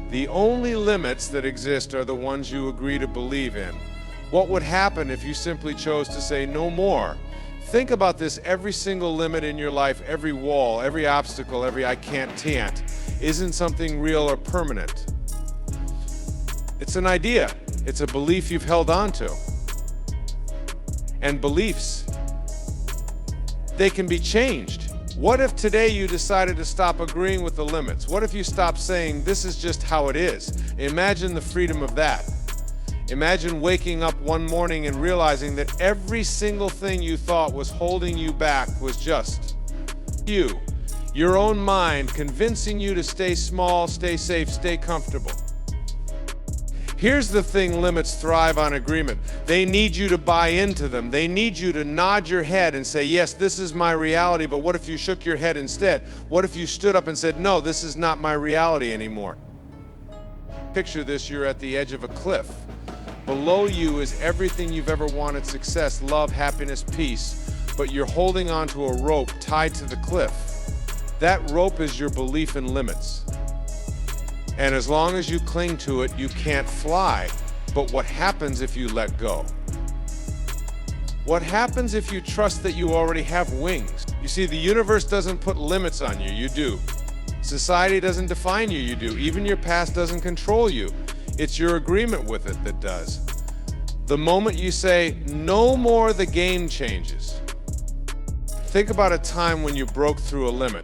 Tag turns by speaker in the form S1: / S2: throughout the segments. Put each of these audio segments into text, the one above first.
S1: The only limits that exist are the ones you agree to believe in. What would happen if you simply chose to say no more? Think about this: every single limit in your life, every wall, every obstacle, every I can't, isn't something real or permanent. It's an idea. It's a belief you've held on to. And beliefs, they can be changed. What if today you decided to stop agreeing with the limits? What if you stopped saying, this is just how it is? Imagine the freedom of that. Imagine waking up one morning and realizing that every single thing you thought was holding you back was just you, your own mind, convincing you to stay small, stay safe, stay comfortable. Here's the thing: limits thrive on agreement. They need you to buy into them. They need you to nod your head and say, yes, this is my reality, but what if you shook your head instead? What if you stood up and said, no, this is not my reality anymore? Picture this: you're at the edge of a cliff. Below you is everything you've ever wanted: success, love, happiness, peace. But you're holding onto a rope tied to the cliff. That rope is your belief in limits. And as long as you cling to it, you can't fly. But what happens if you let go? What happens if you trust that you already have wings? You see, the universe doesn't put limits on you, you do. Society doesn't define you, you do. Even your past doesn't control you. It's your agreement with it that does. The moment you say, no more, the game changes. Think about a time when you broke through a limit.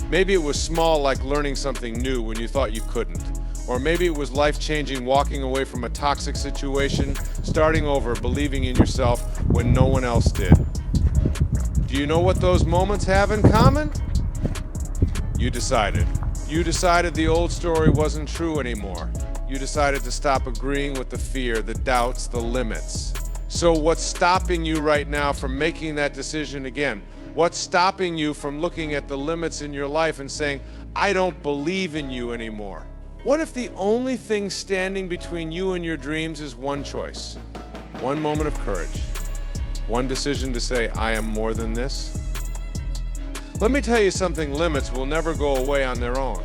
S1: Maybe it was small, like learning something new when you thought you couldn't. Or maybe it was life-changing, walking away from a toxic situation, starting over, believing in yourself when no one else did. Do you know what those moments have in common? You decided. You decided the old story wasn't true anymore. You decided to stop agreeing with the fear, the doubts, the limits. So what's stopping you right now from making that decision again? What's stopping you from looking at the limits in your life and saying, I don't believe in you anymore? What if the only thing standing between you and your dreams is one choice, one moment of courage, one decision to say, I am more than this? Let me tell you something: limits will never go away on their own.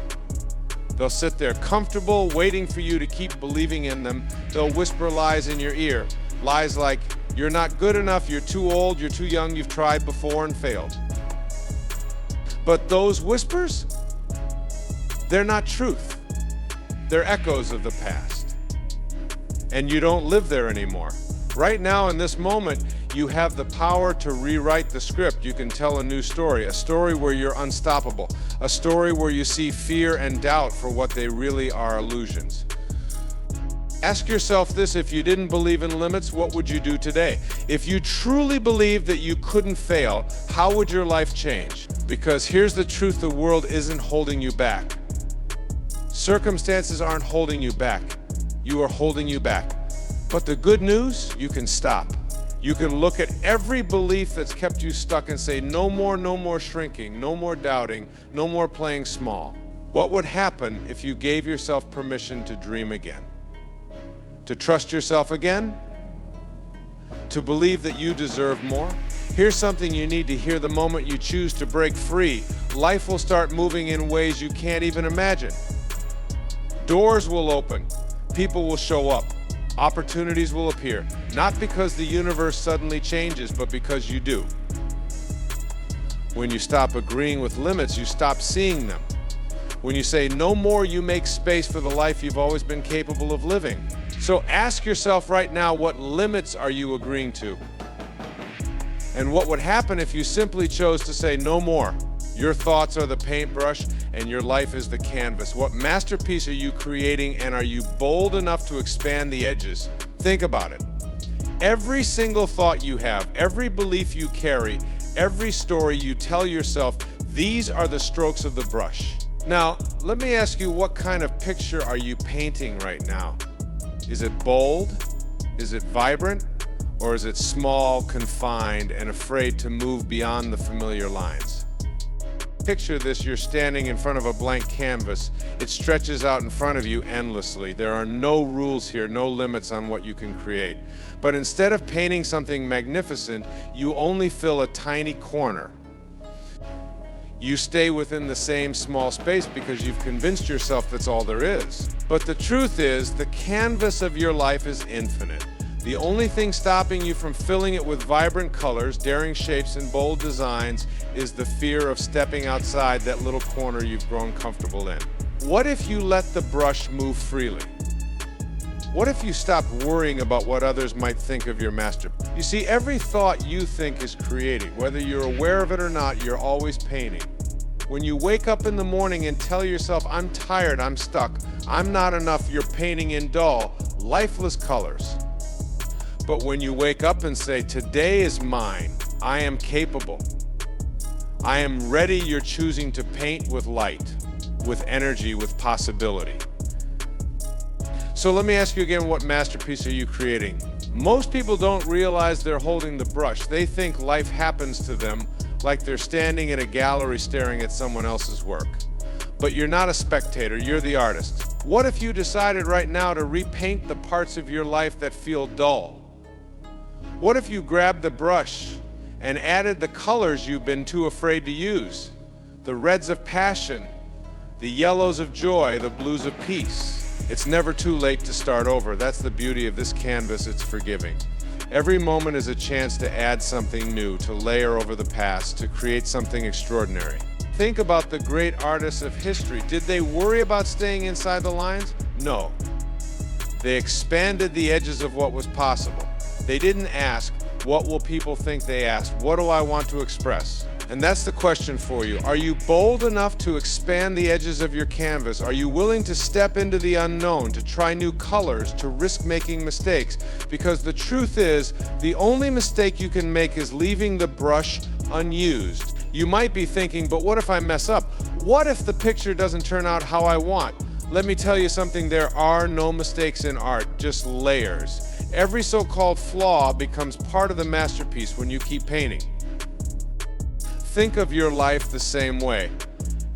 S1: They'll sit there comfortable, waiting for you to keep believing in them. They'll whisper lies in your ear. Lies like, you're not good enough, you're too old, you're too young, you've tried before and failed. But those whispers, they're not truth. They're echoes of the past. And you don't live there anymore. Right now, in this moment, you have the power to rewrite the script. You can tell a new story, a story where you're unstoppable, a story where you see fear and doubt for what they really are: illusions. Ask yourself this: if you didn't believe in limits, what would you do today? If you truly believed that you couldn't fail, how would your life change? Because here's the truth: the world isn't holding you back. Circumstances aren't holding you back. You are holding you back. But the good news: you can stop. You can look at every belief that's kept you stuck and say, no more shrinking, no more doubting, no more playing small. What would happen if you gave yourself permission to dream again? To trust yourself again? To believe that you deserve more? Here's something you need to hear: the moment you choose to break free, life will start moving in ways you can't even imagine. Doors will open, people will show up, opportunities will appear, not because the universe suddenly changes, but because you do. When you stop agreeing with limits, you stop seeing them. When you say no more, you make space for the life you've always been capable of living. So ask yourself right now, what limits are you agreeing to? And what would happen if you simply chose to say no more? Your thoughts are the paintbrush and your life is the canvas. What masterpiece are you creating, and are you bold enough to expand the edges? Think about it. Every single thought you have, every belief you carry, every story you tell yourself, these are the strokes of the brush. Now, let me ask you, what kind of picture are you painting right now? Is it bold? Is it vibrant? Or is it small, confined, and afraid to move beyond the familiar lines? Picture this: you're standing in front of a blank canvas. It stretches out in front of you endlessly. There are no rules here, no limits on what you can create. But instead of painting something magnificent, you only fill a tiny corner. You stay within the same small space because you've convinced yourself that's all there is. But the truth is, the canvas of your life is infinite. The only thing stopping you from filling it with vibrant colors, daring shapes, and bold designs is the fear of stepping outside that little corner you've grown comfortable in. What if you let the brush move freely? What if you stopped worrying about what others might think of your masterpiece? You see, every thought you think is creating. Whether you're aware of it or not, you're always painting. When you wake up in the morning and tell yourself, I'm tired, I'm stuck, I'm not enough, you're painting in dull, lifeless colors. But when you wake up and say, today is mine, I am capable, I am ready, you're choosing to paint with light, with energy, with possibility. So let me ask you again, what masterpiece are you creating? Most people don't realize they're holding the brush. They think life happens to them like they're standing in a gallery staring at someone else's work. But you're not a spectator, you're the artist. What if you decided right now to repaint the parts of your life that feel dull? What if you grabbed the brush and added the colors you've been too afraid to use? The reds of passion, the yellows of joy, the blues of peace. It's never too late to start over. That's the beauty of this canvas, it's forgiving. Every moment is a chance to add something new, to layer over the past, to create something extraordinary. Think about the great artists of history. Did they worry about staying inside the lines? No. They expanded the edges of what was possible. They didn't ask, what will people think? They asked, what do I want to express? And that's the question for you. Are you bold enough to expand the edges of your canvas? Are you willing to step into the unknown, to try new colors, to risk making mistakes? Because the truth is, the only mistake you can make is leaving the brush unused. You might be thinking, but what if I mess up? What if the picture doesn't turn out how I want? Let me tell you something, there are no mistakes in art, just layers. Every so-called flaw becomes part of the masterpiece when you keep painting. Think of your life the same way.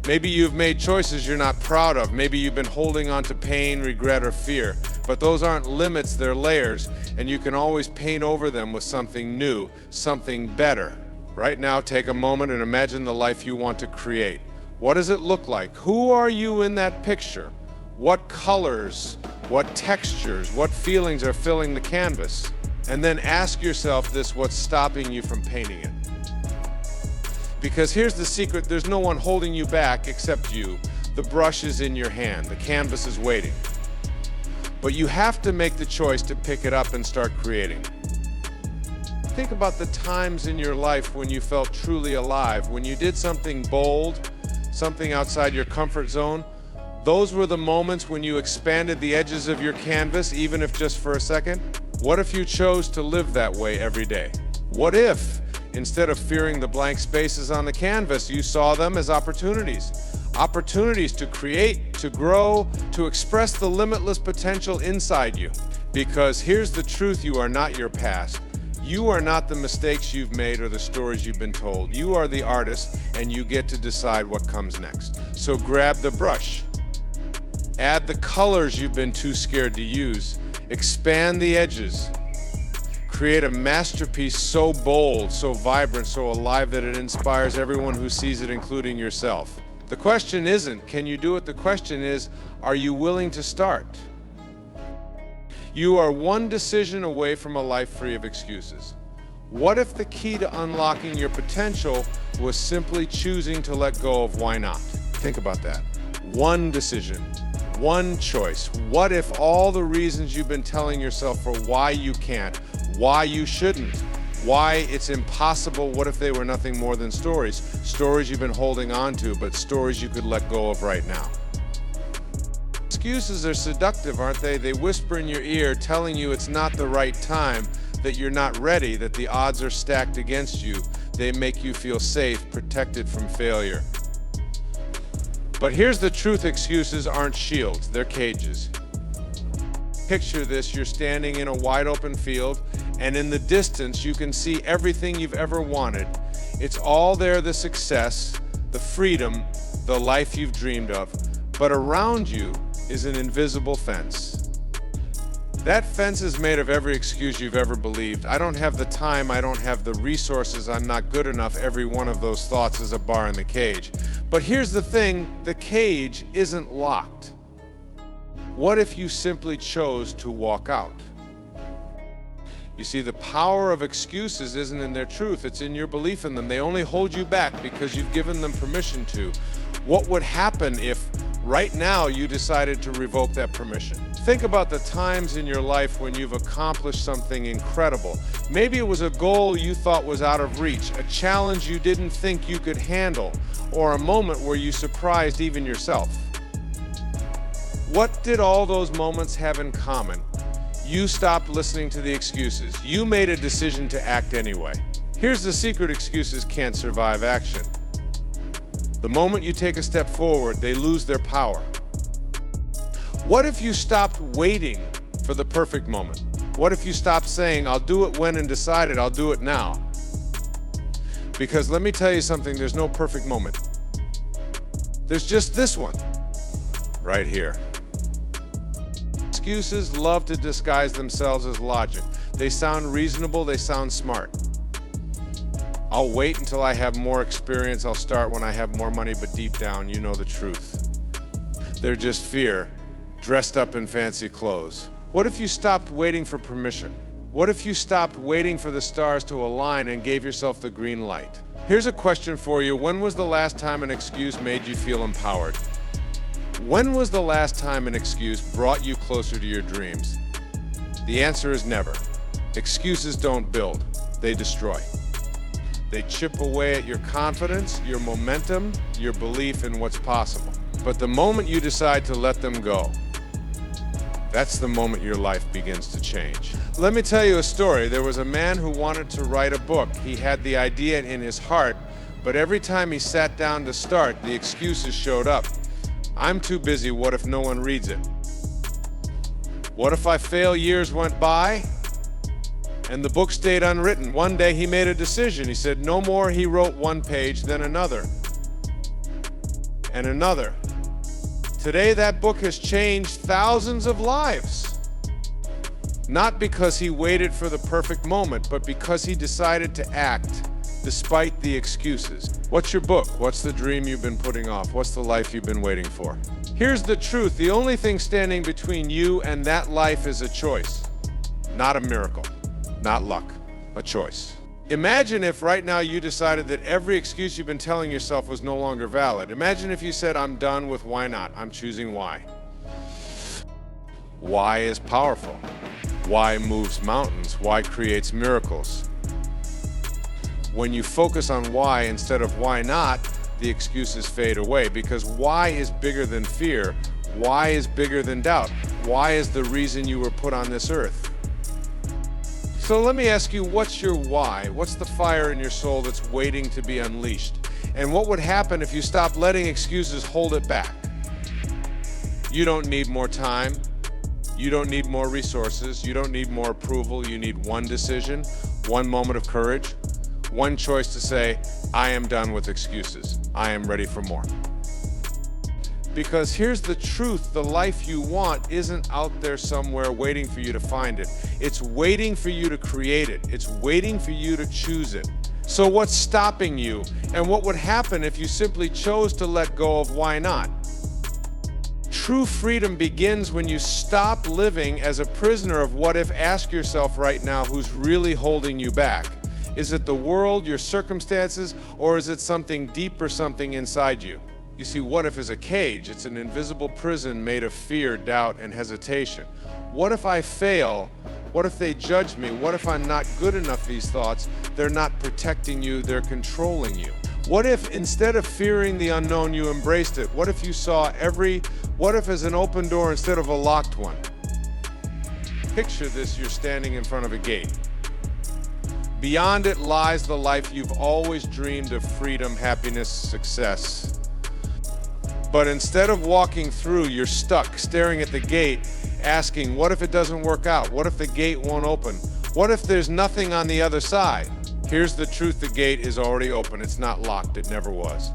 S1: Maybe you've made choices you're not proud of. Maybe you've been holding on to pain, regret, or fear. But those aren't limits, they're layers, and you can always paint over them with something new, something better. Right now, take a moment and imagine the life you want to create. What does it look like? Who are you in that picture? What colors, what textures, what feelings are filling the canvas? And then ask yourself this, what's stopping you from painting it? Because here's the secret, there's no one holding you back except you. The brush is in your hand, the canvas is waiting. But you have to make the choice to pick it up and start creating. Think about the times in your life when you felt truly alive, when you did something bold, something outside your comfort zone. Those were the moments when you expanded the edges of your canvas, even if just for a second. What if you chose to live that way every day? What if, instead of fearing the blank spaces on the canvas, you saw them as opportunities? Opportunities to create, to grow, to express the limitless potential inside you. Because here's the truth, you are not your past. You are not the mistakes you've made or the stories you've been told. You are the artist, and you get to decide what comes next. So grab the brush. Add the colors you've been too scared to use. Expand the edges. Create a masterpiece so bold, so vibrant, so alive that it inspires everyone who sees it, including yourself. The question isn't, can you do it? The question is, are you willing to start? You are one decision away from a life free of excuses. What if the key to unlocking your potential was simply choosing to let go of why not? Think about that. One decision, one choice. What if all the reasons you've been telling yourself for why you can't, why you shouldn't, why it's impossible, what if they were nothing more than stories? Stories you've been holding on to, but stories you could let go of right now. Excuses are seductive, aren't they? They whisper in your ear, telling you it's not the right time, that you're not ready, that the odds are stacked against you. They make you feel safe, protected from failure. But here's the truth, excuses aren't shields, they're cages. Picture this, you're standing in a wide open field, and in the distance you can see everything you've ever wanted. It's all there, the success, the freedom, the life you've dreamed of. But around you is an invisible fence. That fence is made of every excuse you've ever believed. I don't have the time, I don't have the resources, I'm not good enough. Every one of those thoughts is a bar in the cage. But here's the thing, the cage isn't locked. What if you simply chose to walk out? You see, the power of excuses isn't in their truth, it's in your belief in them. They only hold you back because you've given them permission to. What would happen if right now you decided to revoke that permission? Think about the times in your life when you've accomplished something incredible. Maybe it was a goal you thought was out of reach, a challenge you didn't think you could handle, or a moment where you surprised even yourself. What did all those moments have in common? You stopped listening to the excuses. You made a decision to act anyway. Here's the secret: excuses can't survive action. The moment you take a step forward, they lose their power. What if you stopped waiting for the perfect moment? What if you stopped saying, I'll do it when, and decided, I'll do it now? Because let me tell you something, there's no perfect moment. There's just this one, right here. Excuses love to disguise themselves as logic. They sound reasonable, they sound smart. I'll wait until I have more experience, I'll start when I have more money, but deep down, you know the truth. They're just fear, dressed up in fancy clothes. What if you stopped waiting for permission? What if you stopped waiting for the stars to align and gave yourself the green light? Here's a question for you. When was the last time an excuse made you feel empowered? When was the last time an excuse brought you closer to your dreams? The answer is never. Excuses don't build, they destroy. They chip away at your confidence, your momentum, your belief in what's possible. But the moment you decide to let them go, that's the moment your life begins to change. Let me tell you a story. There was a man who wanted to write a book. He had the idea in his heart, but every time he sat down to start, the excuses showed up. I'm too busy, what if no one reads it? What if I fail? Years went by, and the book stayed unwritten. One day he made a decision. He said, no more. He wrote one page, then another, and another. Today that book has changed thousands of lives. Not because he waited for the perfect moment, but because he decided to act despite the excuses. What's your book? What's the dream you've been putting off? What's the life you've been waiting for? Here's the truth. The only thing standing between you and that life is a choice, not a miracle, not luck, a choice. Imagine if right now you decided that every excuse you've been telling yourself was no longer valid. Imagine if you said, I'm done with why not. I'm choosing why. Why is powerful. Why moves mountains. Why creates miracles. When you focus on why instead of why not, the excuses fade away, because why is bigger than fear. Why is bigger than doubt. Why is the reason you were put on this earth. So let me ask you, what's your why? What's the fire in your soul that's waiting to be unleashed? And what would happen if you stopped letting excuses hold it back? You don't need more time. You don't need more resources. You don't need more approval. You need one decision, one moment of courage, one choice to say, I am done with excuses. I am ready for more. Because here's the truth, the life you want isn't out there somewhere waiting for you to find it. It's waiting for you to create it. It's waiting for you to choose it. So what's stopping you? And what would happen if you simply chose to let go of why not? True freedom begins when you stop living as a prisoner of what if. Ask yourself right now, who's really holding you back? Is it the world, your circumstances, or is it something deeper, something inside you? You see, what if is a cage? It's an invisible prison made of fear, doubt, and hesitation. What if I fail? What if they judge me? What if I'm not good enough? These thoughts, they're not protecting you, they're controlling you. What if instead of fearing the unknown, you embraced it? What if you saw what if as an open door instead of a locked one? Picture this, you're standing in front of a gate. Beyond it lies the life you've always dreamed of: freedom, happiness, success. But instead of walking through, you're stuck, staring at the gate, asking, what if it doesn't work out? What if the gate won't open? What if there's nothing on the other side? Here's the truth, the gate is already open. It's not locked, it never was.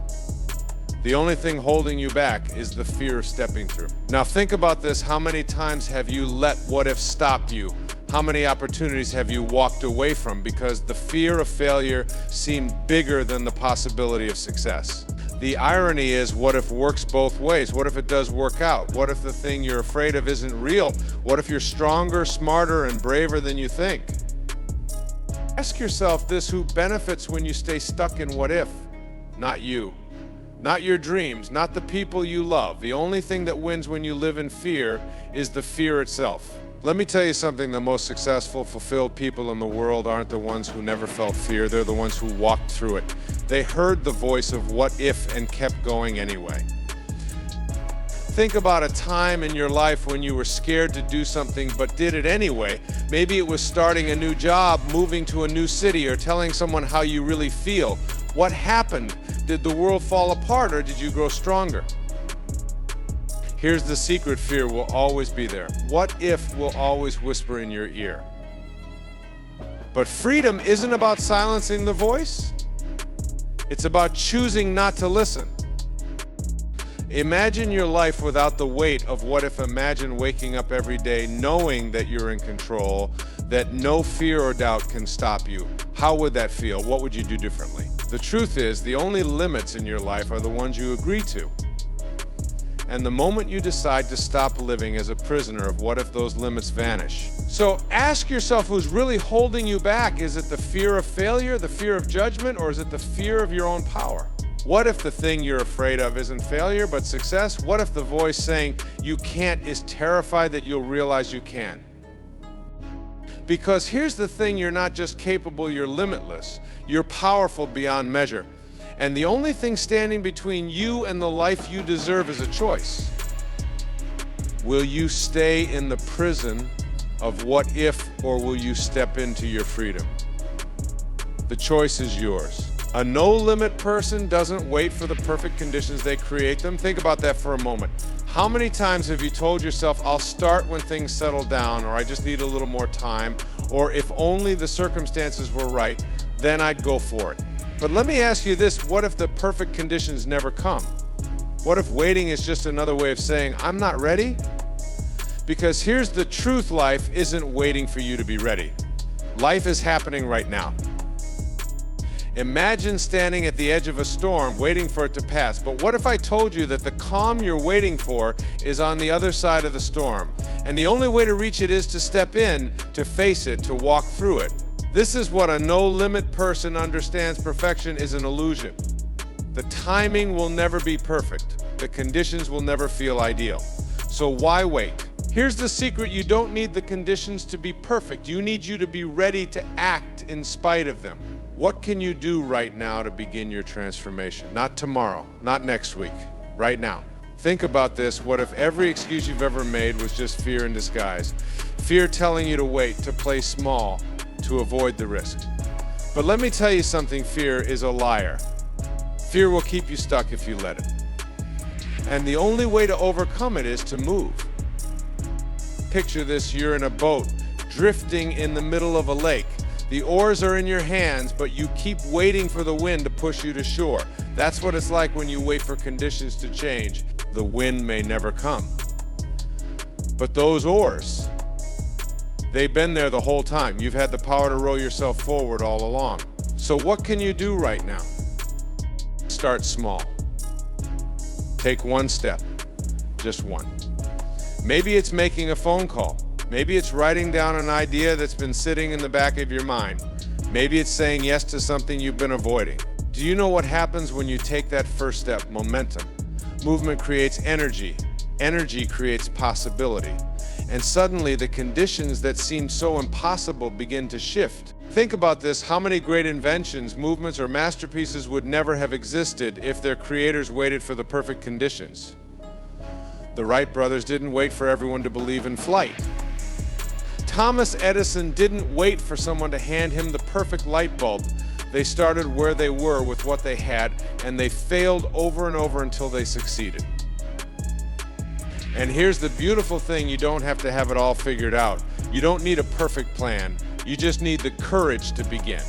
S1: The only thing holding you back is the fear of stepping through. Now think about this. How many times have you let what if stop you? How many opportunities have you walked away from because the fear of failure seemed bigger than the possibility of success? The irony is, what if works both ways? What if it does work out? What if the thing you're afraid of isn't real? What if you're stronger, smarter, and braver than you think? Ask yourself this: who benefits when you stay stuck in what if? Not you. Not your dreams, not the people you love. The only thing that wins when you live in fear is the fear itself. Let me tell you something: the most successful, fulfilled people in the world aren't the ones who never felt fear. They're the ones who walked through it. They heard the voice of what if and kept going anyway. Think about a time in your life when you were scared to do something but did it anyway. Maybe it was starting a new job, moving to a new city, or telling someone how you really feel. What happened? Did the world fall apart, or did you grow stronger? Here's the secret: fear will always be there. What if will always whisper in your ear. But freedom isn't about silencing the voice. It's about choosing not to listen. Imagine your life without the weight of what if. Imagine waking up every day knowing that you're in control, that no fear or doubt can stop you. How would that feel? What would you do differently? The truth is, the only limits in your life are the ones you agree to. And the moment you decide to stop living as a prisoner of what if, those limits vanish. So ask yourself, who's really holding you back? Is it the fear of failure, the fear of judgment, or is it the fear of your own power? What if the thing you're afraid of isn't failure, but success? What if the voice saying you can't is terrified that you'll realize you can? Because here's the thing: you're not just capable, you're limitless. You're powerful beyond measure. And the only thing standing between you and the life you deserve is a choice. Will you stay in the prison of what if, or will you step into your freedom? The choice is yours. A no-limit person doesn't wait for the perfect conditions, they create them. Think about that for a moment. How many times have you told yourself, I'll start when things settle down, or I just need a little more time, or if only the circumstances were right, then I'd go for it? But let me ask you this: what if the perfect conditions never come? What if waiting is just another way of saying, I'm not ready? Because here's the truth: life isn't waiting for you to be ready. Life is happening right now. Imagine standing at the edge of a storm, waiting for it to pass. But what if I told you that the calm you're waiting for is on the other side of the storm, and the only way to reach it is to step in, to face it, to walk through it? This is what a no-limit person understands: perfection is an illusion. The timing will never be perfect. The conditions will never feel ideal. So why wait? Here's the secret: you don't need the conditions to be perfect. You need you to be ready to act in spite of them. What can you do right now to begin your transformation? Not tomorrow, not next week, right now. Think about this: what if every excuse you've ever made was just fear in disguise? Fear telling you to wait, to play small, to avoid the risk. But let me tell you something: fear is a liar. Fear will keep you stuck if you let it. And the only way to overcome it is to move. Picture this: you're in a boat, drifting in the middle of a lake. The oars are in your hands, but you keep waiting for the wind to push you to shore. That's what it's like when you wait for conditions to change. The wind may never come. But those oars, they've been there the whole time. You've had the power to row yourself forward all along. So what can you do right now? Start small. Take one step, just one. Maybe it's making a phone call. Maybe it's writing down an idea that's been sitting in the back of your mind. Maybe it's saying yes to something you've been avoiding. Do you know what happens when you take that first step? Momentum. Movement creates energy. Energy creates possibility. And suddenly the conditions that seemed so impossible begin to shift. Think about this: how many great inventions, movements, or masterpieces would never have existed if their creators waited for the perfect conditions? The Wright brothers didn't wait for everyone to believe in flight. Thomas Edison didn't wait for someone to hand him the perfect light bulb. They started where they were with what they had, and they failed over and over until they succeeded. And here's the beautiful thing: you don't have to have it all figured out. You don't need a perfect plan. You just need the courage to begin.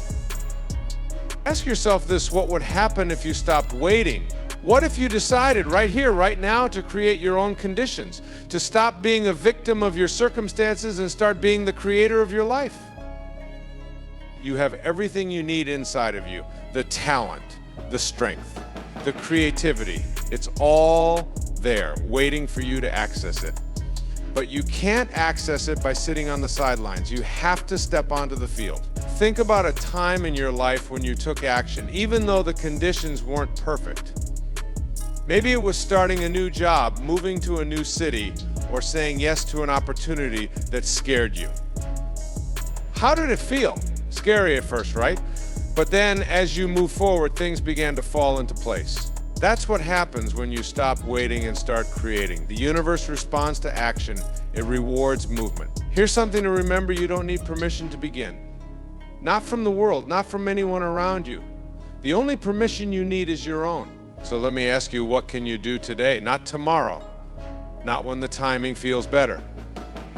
S1: Ask yourself this: what would happen if you stopped waiting? What if you decided right here, right now, to create your own conditions, to stop being a victim of your circumstances and start being the creator of your life? You have everything you need inside of you, the talent, the strength, the creativity. It's all there, waiting for you to access it. But you can't access it by sitting on the sidelines. You have to step onto the field. Think about a time in your life when you took action, even though the conditions weren't perfect. Maybe it was starting a new job, moving to a new city, or saying yes to an opportunity that scared you. How did it feel? Scary at first, right? But then as you move forward, things began to fall into place. That's what happens when you stop waiting and start creating. The universe responds to action. It rewards movement. Here's something to remember: you don't need permission to begin. Not from the world, not from anyone around you. The only permission you need is your own. So let me ask you, what can you do today? Not tomorrow, not when the timing feels better.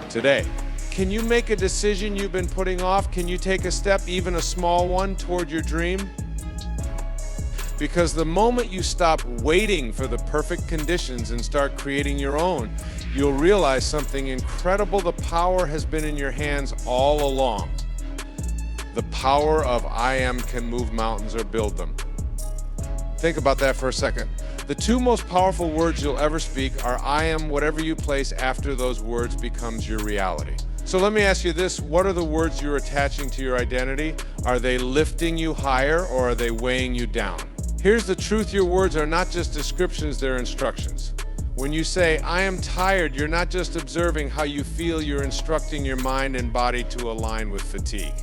S1: Today. Can you make a decision you've been putting off? Can you take a step, even a small one, toward your dream? Because the moment you stop waiting for the perfect conditions and start creating your own, you'll realize something incredible. The power has been in your hands all along. The power of I am can move mountains or build them. Think about that for a second. The two most powerful words you'll ever speak are I am. Whatever you place after those words becomes your reality. So let me ask you this: what are the words you're attaching to your identity? Are they lifting you higher, or are they weighing you down? Here's the truth: your words are not just descriptions, they're instructions. When you say I am tired, you're not just observing how you feel, you're instructing your mind and body to align with fatigue.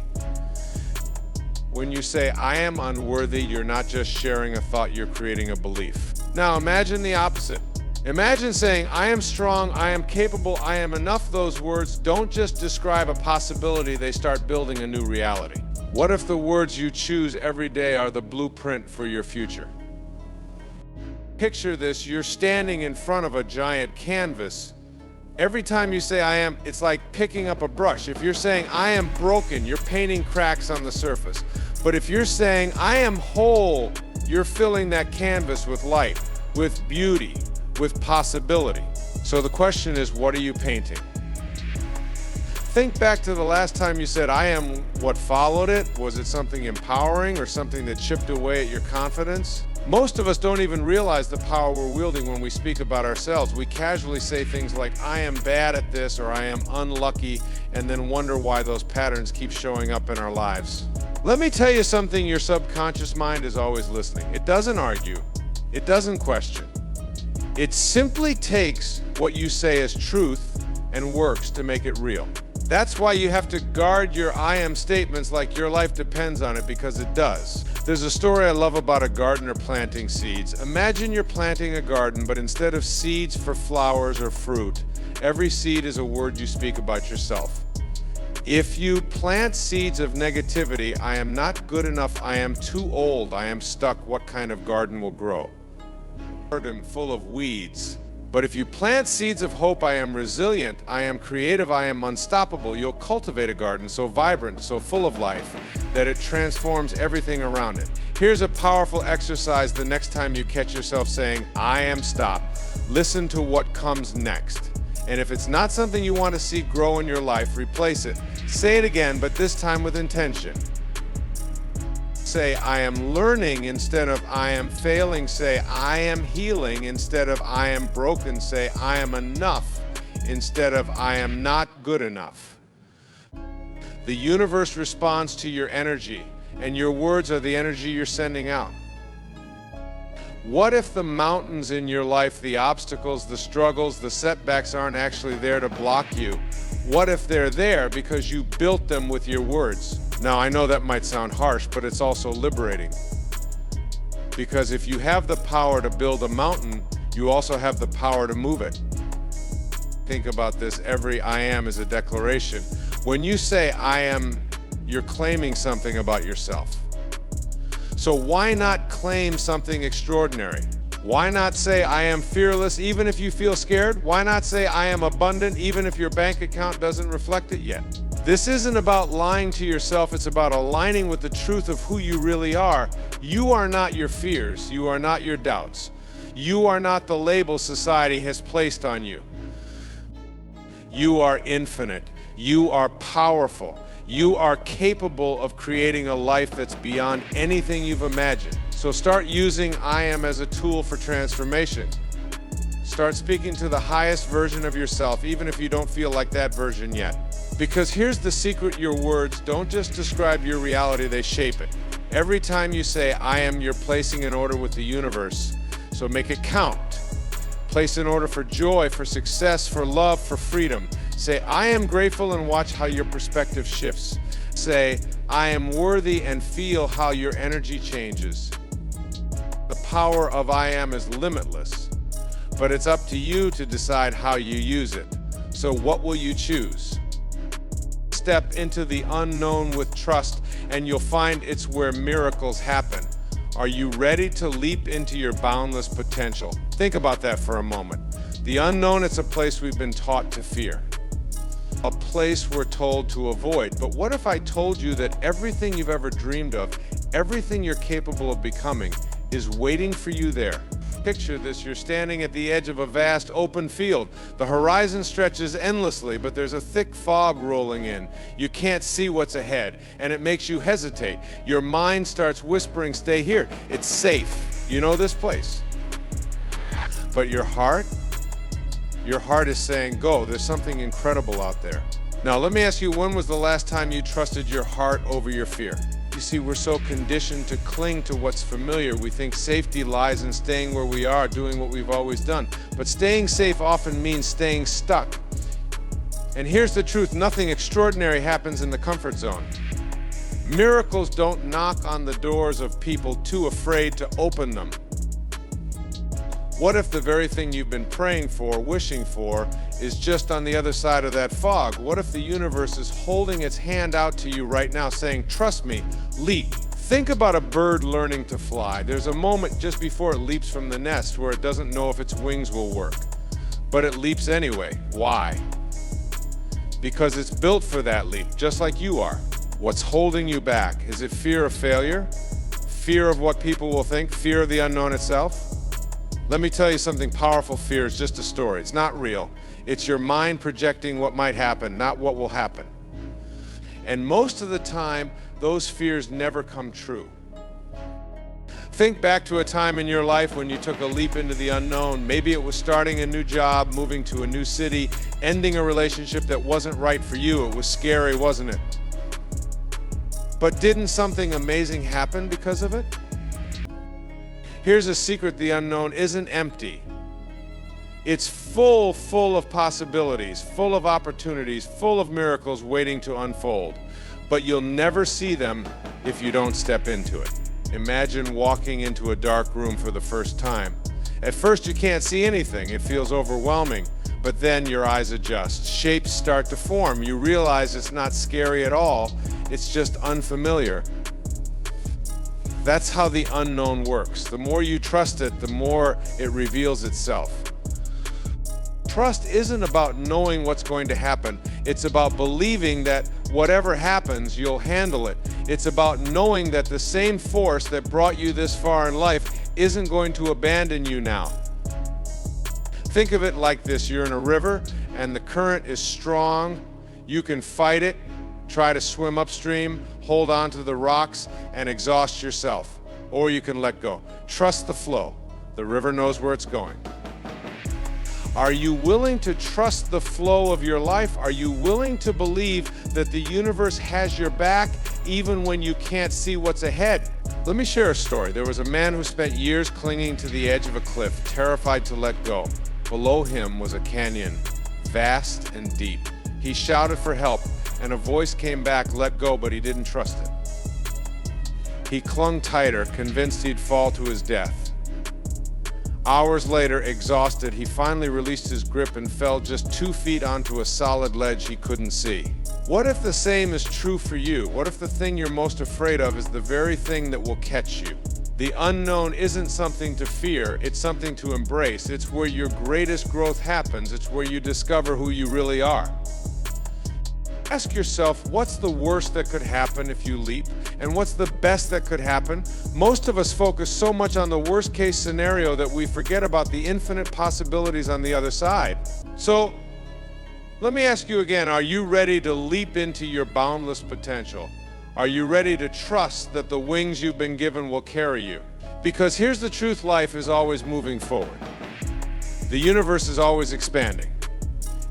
S1: When you say I am unworthy, you're not just sharing a thought, you're creating a belief. Now imagine the opposite. Imagine saying I am strong, I am capable, I am enough. Those words don't just describe a possibility, they start building a new reality. What if the words you choose every day are the blueprint for your future? Picture this: you're standing in front of a giant canvas. Every time you say I am, it's like picking up a brush. If you're saying I am broken, you're painting cracks on the surface. But if you're saying I am whole, you're filling that canvas with light, with beauty, with possibility. So the question is, what are you painting? Think back to the last time you said I am. What followed it? Was it something empowering or something that chipped away at your confidence? Most of us don't even realize the power we're wielding when we speak about ourselves. We casually say things like I am bad at this, or I am unlucky, and then wonder why those patterns keep showing up in our lives. Let me tell you something: your subconscious mind is always listening. It doesn't argue. It doesn't question. It simply takes what you say as truth and works to make it real. That's why you have to guard your I am statements like your life depends on it, because it does. There's a story I love about a gardener planting seeds. Imagine you're planting a garden, but instead of seeds for flowers or fruit, every seed is a word you speak about yourself. If you plant seeds of negativity, I am not good enough, I am too old, I am stuck, what kind of garden will grow? Garden full of weeds. But if you plant seeds of hope, I am resilient, I am creative, I am unstoppable, you'll cultivate a garden so vibrant, so full of life, that it transforms everything around it. Here's a powerful exercise the next time you catch yourself saying, I am stop. Listen to what comes next. And if it's not something you want to see grow in your life, replace it. Say it again, but this time with intention. Say, I am learning instead of I am failing. Say, I am healing instead of I am broken. Say, I am enough instead of I am not good enough. The universe responds to your energy, and your words are the energy you're sending out. What if the mountains in your life, the obstacles, the struggles, the setbacks aren't actually there to block you? What if they're there because you built them with your words? Now, I know that might sound harsh, but it's also liberating. Because if you have the power to build a mountain, you also have the power to move it. Think about this: every I am is a declaration. When you say I am, you're claiming something about yourself. So why not claim something extraordinary? Why not say I am fearless even if you feel scared? Why not say I am abundant even if your bank account doesn't reflect it yet? This isn't about lying to yourself, it's about aligning with the truth of who you really are. You are not your fears, you are not your doubts. You are not the label society has placed on you. You are infinite. You are powerful. You are capable of creating a life that's beyond anything you've imagined. So start using I am as a tool for transformation. Start speaking to the highest version of yourself, even if you don't feel like that version yet. Because here's the secret, your words don't just describe your reality, they shape it. Every time you say I am, you're placing an order with the universe. So make it count. Place an order for joy, for success, for love, for freedom. Say, I am grateful, and watch how your perspective shifts. Say, I am worthy, and feel how your energy changes. The power of I am is limitless, but it's up to you to decide how you use it. So what will you choose? Step into the unknown with trust, and you'll find it's where miracles happen. Are you ready to leap into your boundless potential? Think about that for a moment. The unknown, it's a place we've been taught to fear. A place we're told to avoid. But what if I told you that everything you've ever dreamed of, everything you're capable of becoming, is waiting for you there? Picture this, you're standing at the edge of a vast open field. The horizon stretches endlessly, but there's a thick fog rolling in. You can't see what's ahead, and it makes you hesitate. Your mind starts whispering, stay here, it's safe. You know this place. But your heart is saying, go, there's something incredible out there. Now, let me ask you, when was the last time you trusted your heart over your fear? You see, we're so conditioned to cling to what's familiar. We think safety lies in staying where we are, doing what we've always done. But staying safe often means staying stuck. And here's the truth, nothing extraordinary happens in the comfort zone. Miracles don't knock on the doors of people too afraid to open them. What if the very thing you've been praying for, wishing for, is just on the other side of that fog? What if the universe is holding its hand out to you right now saying, trust me, leap. Think about a bird learning to fly. There's a moment just before it leaps from the nest where it doesn't know if its wings will work. But it leaps anyway. Why? Because it's built for that leap, just like you are. What's holding you back? Is it fear of failure? Fear of what people will think? Fear of the unknown itself? Let me tell you something powerful. Fear is just a story. It's not real. It's your mind projecting what might happen, not what will happen. And most of the time, those fears never come true. Think back to a time in your life when you took a leap into the unknown. Maybe it was starting a new job, moving to a new city, ending a relationship that wasn't right for you. It was scary, wasn't it? But didn't something amazing happen because of it? Here's a secret, the unknown isn't empty. It's full of possibilities, full of opportunities, full of miracles waiting to unfold. But you'll never see them if you don't step into it. Imagine walking into a dark room for the first time. At first you can't see anything, it feels overwhelming, but then your eyes adjust. Shapes start to form. You realize it's not scary at all, it's just unfamiliar. That's how the unknown works. The more you trust it, the more it reveals itself. Trust isn't about knowing what's going to happen. It's about believing that whatever happens, you'll handle it. It's about knowing that the same force that brought you this far in life isn't going to abandon you now. Think of it like this. You're in a river and the current is strong. You can fight it, try to swim upstream, hold on to the rocks, and exhaust yourself. Or you can let go. Trust the flow. The river knows where it's going. Are you willing to trust the flow of your life? Are you willing to believe that the universe has your back even when you can't see what's ahead? Let me share a story. There was a man who spent years clinging to the edge of a cliff, terrified to let go. Below him was a canyon, vast and deep. He shouted for help, and a voice came back, let go, but he didn't trust it. He clung tighter, convinced he'd fall to his death. Hours later, exhausted, he finally released his grip and fell just 2 feet onto a solid ledge he couldn't see. What if the same is true for you? What if the thing you're most afraid of is the very thing that will catch you? The unknown isn't something to fear, it's something to embrace. It's where your greatest growth happens. It's where you discover who you really are. Ask yourself, what's the worst that could happen if you leap? And what's the best that could happen? Most of us focus so much on the worst case scenario that we forget about the infinite possibilities on the other side. So, let me ask you again, are you ready to leap into your boundless potential? Are you ready to trust that the wings you've been given will carry you? Because here's the truth, life is always moving forward. The universe is always expanding.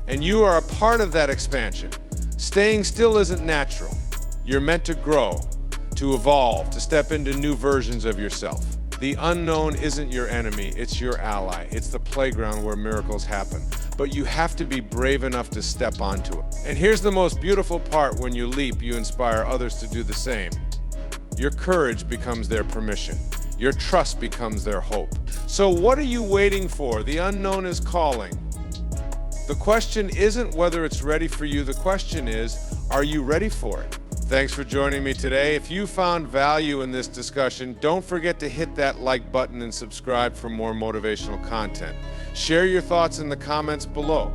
S1: And you are a part of that expansion. Staying still isn't natural. You're meant to grow, to evolve, to step into new versions of yourself. The unknown isn't your enemy, it's your ally. It's the playground where miracles happen. But you have to be brave enough to step onto it. And here's the most beautiful part: when you leap, you inspire others to do the same. Your courage becomes their permission. Your trust becomes their hope. So what are you waiting for? The unknown is calling. The question isn't whether it's ready for you. The question is, are you ready for it? Thanks for joining me today. If you found value in this discussion, don't forget to hit that like button and subscribe for more motivational content. Share your thoughts in the comments below.